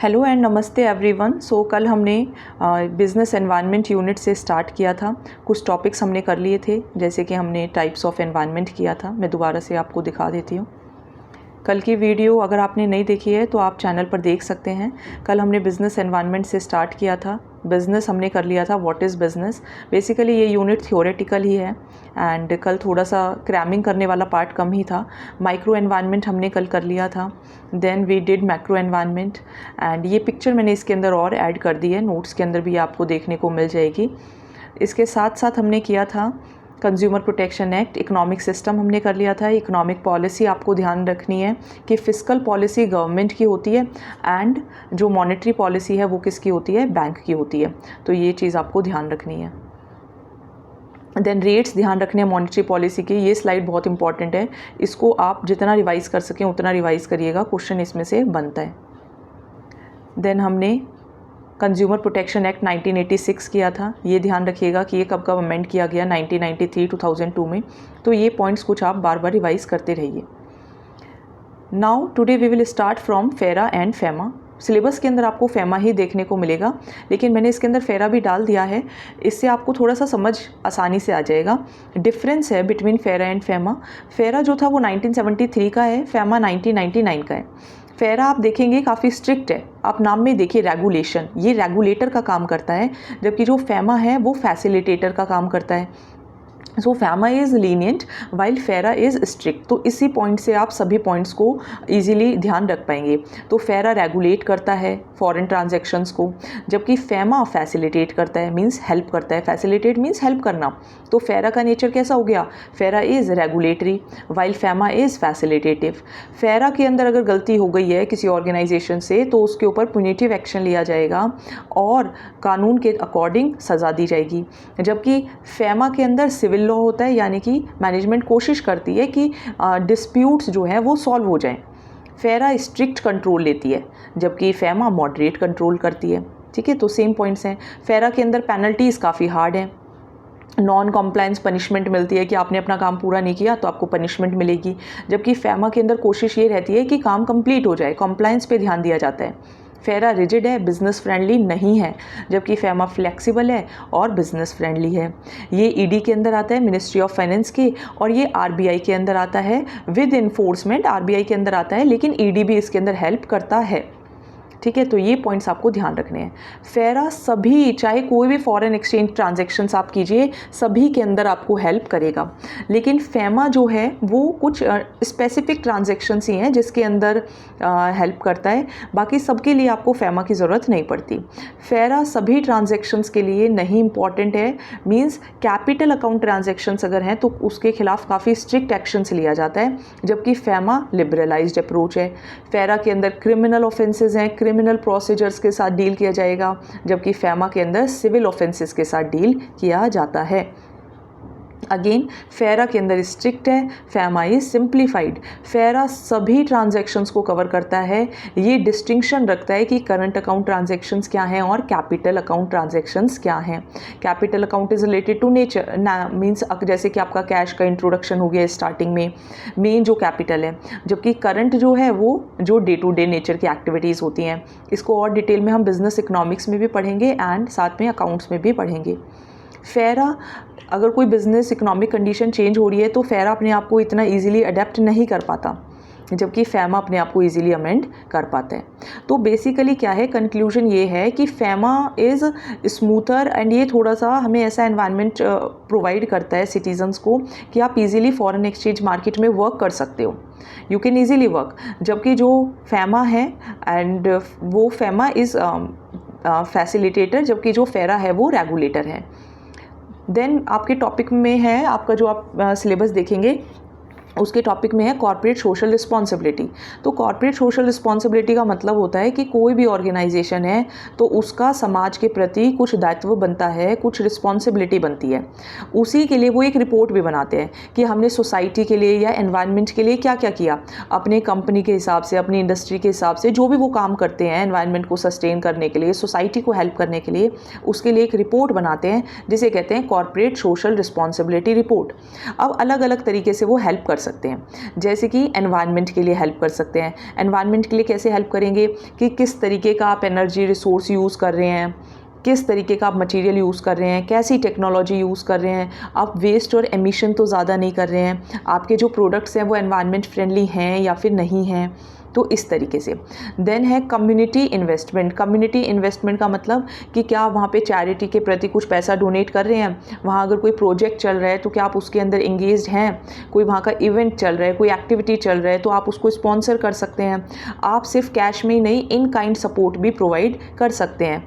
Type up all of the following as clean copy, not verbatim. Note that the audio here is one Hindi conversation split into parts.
हेलो एंड नमस्ते एवरीवन। सो कल हमने बिज़नेस एनवायरनमेंट यूनिट से स्टार्ट किया था। कुछ टॉपिक्स हमने कर लिए थे, जैसे कि हमने टाइप्स ऑफ एनवायरनमेंट किया था। मैं दोबारा से आपको दिखा देती हूँ। कल की वीडियो अगर आपने नहीं देखी है तो आप चैनल पर देख सकते हैं। कल हमने बिज़नेस एनवायरनमेंट से स्टार्ट किया था। बिज़नेस हमने कर लिया था, व्हाट इज़ बिज़नेस। बेसिकली ये यूनिट थ्योरेटिकल ही है एंड कल थोड़ा सा क्रैमिंग करने वाला पार्ट कम ही था। माइक्रो एनवायरनमेंट हमने कल कर लिया था। Then we did macro environment and ये पिक्चर मैंने इसके अंदर और ऐड कर दी है, नोट्स के अंदर भी आपको देखने को मिल जाएगी। इसके साथ साथ हमने किया था consumer protection act, economic system हमने कर लिया था। इकोनॉमिक पॉलिसी आपको ध्यान रखनी है कि फिस्कल पॉलिसी गवर्नमेंट की होती है एंड जो मॉनेटरी पॉलिसी है वो किसकी होती है, बैंक की होती है। तो ये चीज़ आपको ध्यान रखनी है। देन रेट्स ध्यान रखने हैं मॉनेटरी पॉलिसी के। ये स्लाइड बहुत इंपॉर्टेंट है, इसको आप जितना रिवाइज़ कर सकें उतना रिवाइज़ करिएगा, क्वेश्चन इसमें से बनता है। देन हमने कंज्यूमर प्रोटेक्शन एक्ट 1986 किया था। ये ध्यान रखिएगा कि ये कब कब अमेंड किया गया, 1993 2002 में। तो ये पॉइंट्स कुछ आप बार बार रिवाइज करते रहिए। Now today we will start from FERA and FEMA. Syllabus के अंदर आपको फेमा ही देखने को मिलेगा, लेकिन मैंने इसके अंदर फेरा भी डाल दिया है। इससे आपको थोड़ा सा समझ आसानी से आ जाएगा। डिफरेंस है बिटवीन फेरा एंड फेमा। फेरा जो था वो 1973 का है, फेमा 1999 का है। फेरा आप देखेंगे काफ़ी स्ट्रिक्ट है, आप नाम में देखिए रेगुलेशन, ये रेगुलेटर का काम करता है, जबकि जो फेमा है वो फैसिलिटेटर का काम करता है। सो फेमा इज़ लीनियंट वाइल फेरा इज़ स्ट्रिक्ट। तो इसी पॉइंट से आप सभी पॉइंट्स को इजीली ध्यान रख पाएंगे। तो फेरा रेगुलेट करता है फॉरेन ट्रांजैक्शंस को, जबकि फेमा फैसिलिटेट करता है, मींस हेल्प करता है। फैसिलिटेट मींस हेल्प करना। तो फेरा का नेचर कैसा हो गया, फेरा is regulatory while FEMA is facilitative. फेरा के अंदर अगर गलती हो गई है किसी ऑर्गेनाइजेशन से तो उसके ऊपर पुनिटिव एक्शन लिया जाएगा और कानून के अकॉर्डिंग सज़ा दी जाएगी, जबकि फेमा के अंदर सिविल लॉ होता है, यानी कि मैनेजमेंट कोशिश करती है कि डिस्प्यूट्स जो हैं वो सॉल्व हो जाएं। फेरा स्ट्रिक्ट कंट्रोल लेती है, जबकि फेमा मॉडरेट कंट्रोल करती है। ठीक है, तो सेम पॉइंट्स हैं। फेरा के अंदर पेनल्टीज़ काफ़ी हार्ड हैं। नॉन कॉम्प्लायंस पनिशमेंट मिलती है कि आपने अपना काम पूरा नहीं किया तो आपको पनिशमेंट मिलेगी, जबकि फेमा के अंदर कोशिश ये रहती है कि काम कंप्लीट हो जाए, कॉम्प्लायंस पे ध्यान दिया जाता है। फेरा रिजिड है, बिज़नेस फ्रेंडली नहीं है, जबकि फेमा फ्लेक्सिबल है और बिज़नेस फ्रेंडली है। ये ईडी के अंदर आता है, मिनिस्ट्री ऑफ फाइनेंस के, और ये आरबीआई के अंदर आता है विद इन्फोर्समेंट। आरबीआई के अंदर आता है लेकिन ईडी भी इसके अंदर हेल्प करता है। ठीक है, तो ये पॉइंट्स आपको ध्यान रखने हैं। फेरा सभी, चाहे कोई भी फॉरेन एक्सचेंज ट्रांजैक्शंस आप कीजिए, सभी के अंदर आपको हेल्प करेगा। लेकिन फेमा जो है वो कुछ स्पेसिफिक ट्रांजैक्शंस ही हैं जिसके अंदर हेल्प करता है, बाकी सबके लिए आपको फेमा की ज़रूरत नहीं पड़ती। फेरा सभी ट्रांजैक्शंस के लिए नहीं इंपॉर्टेंट है, मींस कैपिटल अकाउंट ट्रांजैक्शंस अगर हैं तो उसके खिलाफ काफ़ी स्ट्रिक्ट एक्शंस लिया जाता है, जबकि फेमा लिबरलाइज्ड अप्रोच है। फेरा के अंदर क्रिमिनल ऑफेंसेस हैं, क्रिमिनल प्रोसीजर्स के साथ डील किया जाएगा, जबकि फेमा के अंदर सिविल ऑफेंसेस के साथ डील किया जाता है। अगेन फेरा के अंदर स्ट्रिक्ट है, फेमा इज सिंप्लीफाइड। फेरा सभी ट्रांजैक्शंस को कवर करता है। ये डिस्टिंक्शन रखता है कि करंट अकाउंट ट्रांजैक्शंस क्या हैं और कैपिटल अकाउंट ट्रांजैक्शंस क्या हैं। Capital account is related to nature, means जैसे कि आपका कैश का इंट्रोडक्शन हो गया स्टार्टिंग में, मेन जो कैपिटल है, जबकि करंट जो है वो जो डे टू डे नेचर की एक्टिविटीज़ होती हैं। इसको और डिटेल में हम बिजनेस इकोनॉमिक्स में भी पढ़ेंगे एंड साथ में अकाउंट्स में भी पढ़ेंगे। फेरा, अगर कोई बिज़नेस इकोनॉमिक कंडीशन चेंज हो रही है तो फेरा अपने आप को इतना इजीली अडेप्ट नहीं कर पाता, जबकि फेमा अपने आप को इजीली अमेंड कर पाता है। तो बेसिकली क्या है, कंक्लूजन ये है कि फेमा इज़ स्मूथर एंड ये थोड़ा सा हमें ऐसा एनवायरनमेंट प्रोवाइड करता है सिटीजन्स को कि आप इजीली फॉरेन एक्सचेंज मार्केट में वर्क कर सकते हो, यू कैन ईजीली वर्क। जबकि जो फेमा है एंड वो फेमा इज़ फैसिलिटेटर, जबकि जो फेरा है वो रेगुलेटर है। देन आपके टॉपिक में है, आपका जो आप सिलेबस देखेंगे उसके टॉपिक में है कॉर्पोरेट सोशल रिस्पॉन्सिबिलिटी। तो कॉर्पोरेट सोशल रिस्पॉन्सिबिलिटी का मतलब होता है कि कोई भी ऑर्गेनाइजेशन है तो उसका समाज के प्रति कुछ दायित्व बनता है, कुछ रिस्पॉन्सिबिलिटी बनती है। उसी के लिए वो एक रिपोर्ट भी बनाते हैं कि हमने सोसाइटी के लिए या एनवायरनमेंट के लिए क्या क्या किया, अपने कंपनी के हिसाब से, अपनी इंडस्ट्री के हिसाब से, जो भी वो काम करते हैं एनवायरनमेंट को सस्टेन करने के लिए, सोसाइटी को हेल्प करने के लिए, उसके लिए एक रिपोर्ट बनाते हैं जिसे कहते हैं कॉर्पोरेट सोशल रिस्पॉन्सिबिलिटी रिपोर्ट। अब अलग अलग तरीके से वो हेल्प कर सकते हैं। जैसे कि एनवायरनमेंट के लिए हेल्प कर सकते हैं। एनवायरनमेंट के लिए कैसे हेल्प करेंगे कि किस तरीके का आप एनर्जी रिसोर्स यूज़ कर रहे हैं, किस तरीके का आप मटेरियल यूज़ कर रहे हैं, कैसी टेक्नोलॉजी यूज़ कर रहे हैं, आप वेस्ट और एमिशन तो ज़्यादा नहीं कर रहे हैं, आपके जो प्रोडक्ट्स हैं वो एनवायरनमेंट फ्रेंडली हैं या फिर नहीं हैं, तो इस तरीके से। देन है कम्युनिटी इन्वेस्टमेंट। कम्युनिटी इन्वेस्टमेंट का मतलब कि क्या आप वहाँ पे चैरिटी के प्रति कुछ पैसा डोनेट कर रहे हैं, वहाँ अगर कोई प्रोजेक्ट चल रहा है तो क्या आप उसके अंदर इंगेज्ड हैं, कोई वहाँ का इवेंट चल रहा है, कोई एक्टिविटी चल रहा है तो आप उसको स्पॉन्सर कर सकते हैं। आप सिर्फ कैश में ही नहीं, इन काइंड सपोर्ट भी प्रोवाइड कर सकते हैं।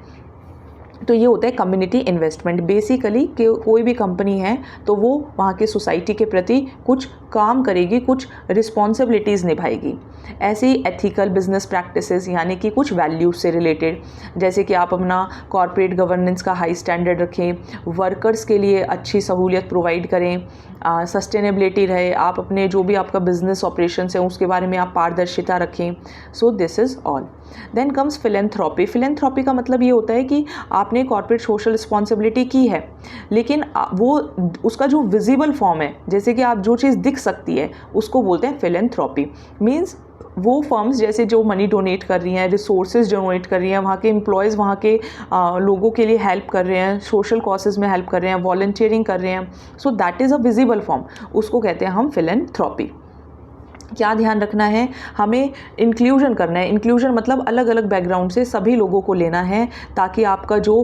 तो ये होता है कम्युनिटी इन्वेस्टमेंट। बेसिकली कि कोई भी कंपनी है तो वो वहाँ के सोसाइटी के प्रति कुछ काम करेगी, कुछ रिस्पॉन्सिबिलिटीज़ निभाएगी। ऐसे ही एथिकल बिजनेस प्रैक्टिसेस यानी कि कुछ वैल्यूज से रिलेटेड, जैसे कि आप अपना कॉर्पोरेट गवर्नेंस का हाई स्टैंडर्ड रखें, वर्कर्स के लिए अच्छी सहूलियत प्रोवाइड करें, सस्टेनेबिलिटी रहे, आप अपने जो भी आपका बिजनेस ऑपरेशन है उसके बारे में आप पारदर्शिता रखें। So this is all. Then comes philanthropy. Philanthropy का मतलब ये होता है कि आपने कॉर्पोरेट सोशल रिस्पॉन्सिबिलिटी की है, लेकिन वो उसका जो विजिबल फॉर्म है, जैसे कि आप जो चीज़ दिख सकती है उसको बोलते हैं फिलेंथ्रॉपी। मीन्स वो फर्म्स जैसे जो मनी डोनेट कर रही हैं, रिसोर्सेज डोनेट कर रही हैं, वहाँ के एम्प्लॉयज़ वहाँ के लोगों के लिए हेल्प कर रहे हैं, सोशल कॉसेज में हेल्प कर रहे हैं, वॉलंटियरिंग कर रहे हैं। So that is a visible form, उसको कहते हैं हम फिलेंथ्रॉपी। क्या ध्यान रखना है, हमें इंक्लूजन करना है। इंक्लूजन मतलब अलग अलग बैकग्राउंड से सभी लोगों को लेना है, ताकि आपका जो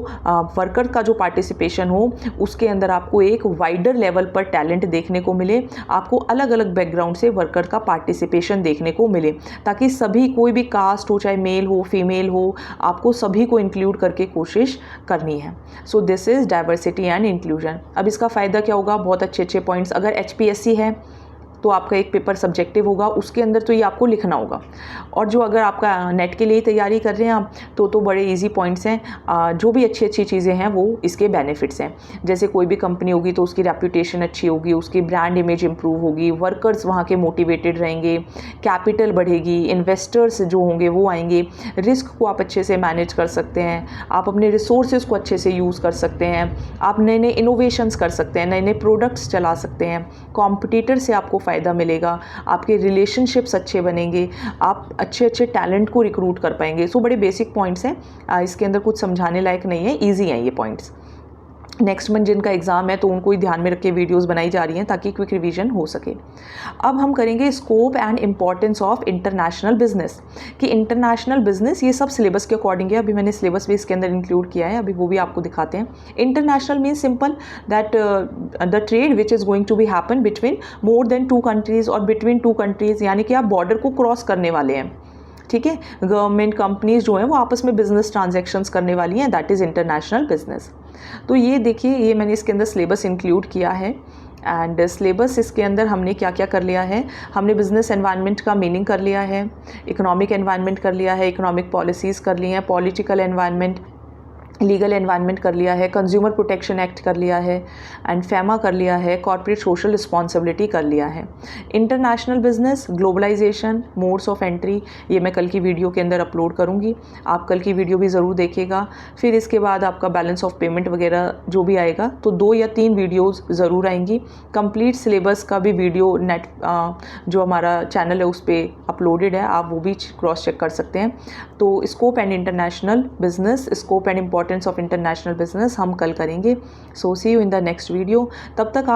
वर्कर का जो पार्टिसिपेशन हो उसके अंदर आपको एक वाइडर लेवल पर टैलेंट देखने को मिले, आपको अलग अलग बैकग्राउंड से वर्कर का पार्टिसिपेशन देखने को मिले, ताकि सभी, कोई भी कास्ट हो, चाहे मेल हो फीमेल हो, आपको सभी को इंक्लूड करके कोशिश करनी है। सो this is diversity and inclusion. अब इसका फ़ायदा क्या होगा, बहुत अच्छे अच्छे पॉइंट्स। अगर HPSC है तो आपका एक पेपर सब्जेक्टिव होगा, उसके अंदर तो ये आपको लिखना होगा। और जो अगर आपका नेट के लिए तैयारी कर रहे हैं आप, तो बड़े इजी पॉइंट्स हैं। जो भी अच्छी अच्छी चीज़ें हैं वो इसके बेनिफिट्स हैं। जैसे कोई भी कंपनी होगी तो उसकी रेपुटेशन अच्छी होगी, उसकी ब्रांड इमेज इंप्रूव होगी, वर्कर्स वहाँ के मोटिवेटेड रहेंगे, कैपिटल बढ़ेगी, इन्वेस्टर्स जो होंगे वो आएंगे, रिस्क को आप अच्छे से मैनेज कर सकते हैं, आप अपने रिसोर्सेज को अच्छे से यूज़ कर सकते हैं, आप नए नए इनोवेशंस कर सकते हैं, नए नए प्रोडक्ट्स चला सकते हैं, कॉम्पिटिटर से आपको फ़ायदा मिलेगा, आपके रिलेशनशिप्स अच्छे बनेंगे, आप अच्छे अच्छे टैलेंट को रिक्रूट कर पाएंगे। सो बड़े बेसिक पॉइंट्स हैं, इसके अंदर कुछ समझाने लायक नहीं है, ईजी हैं ये पॉइंट्स। नेक्स्ट मंथ जिनका एग्ज़ाम है तो उनको ही ध्यान में रख के वीडियोस बनाई जा रही हैं ताकि क्विक रिवीजन हो सके। अब हम करेंगे scope and importance of international business, कि इंटरनेशनल बिजनेस ये सब सिलेबस के अकॉर्डिंग है। अभी मैंने सिलेबस भी इसके अंदर इंक्लूड किया है, अभी वो भी आपको दिखाते हैं। International means simple that the trade which is going to be happen between more than 2 countries और बिटवीन 2 कंट्रीज़, यानी कि आप बॉर्डर को क्रॉस करने वाले हैं। ठीक है, गवर्नमेंट कंपनीज जो हैं वो आपस में बिजनेस ट्रांजैक्शंस करने वाली हैं, दैट इज़ इंटरनेशनल बिजनेस। तो ये देखिए, ये मैंने इसके अंदर सिलेबस इंक्लूड किया है। एंड सिलेबस इसके अंदर हमने क्या क्या कर लिया है, हमने बिजनेस एनवायरनमेंट का मीनिंग कर लिया है, इकोनॉमिक एनवायरनमेंट कर लिया है, इकोनॉमिक पॉलिसीज़ कर ली हैं, पॉलिटिकल एनवायरनमेंट, लीगल एनवायरनमेंट कर लिया है, कंज्यूमर प्रोटेक्शन एक्ट कर लिया है, एंड फैमा कर लिया है, कॉर्पोरेट सोशल रिस्पॉन्सिबिलिटी कर लिया है। International business, globalization, modes of entry, ये मैं कल की वीडियो के अंदर अपलोड करूँगी, आप कल की वीडियो भी ज़रूर देखिएगा। फिर इसके बाद आपका बैलेंस ऑफ पेमेंट वगैरह जो भी आएगा, तो 2 या 3 वीडियोज़ ज़रूर आएंगी। कंप्लीट सिलेबस का भी वीडियो नेट जो हमारा चैनल है उस पर अपलोडेड है, आप वो भी क्रॉस चेक कर सकते हैं। तो scope and international business, scope and importance of international business हम कल करेंगे। So see you in the next video. तब तक आप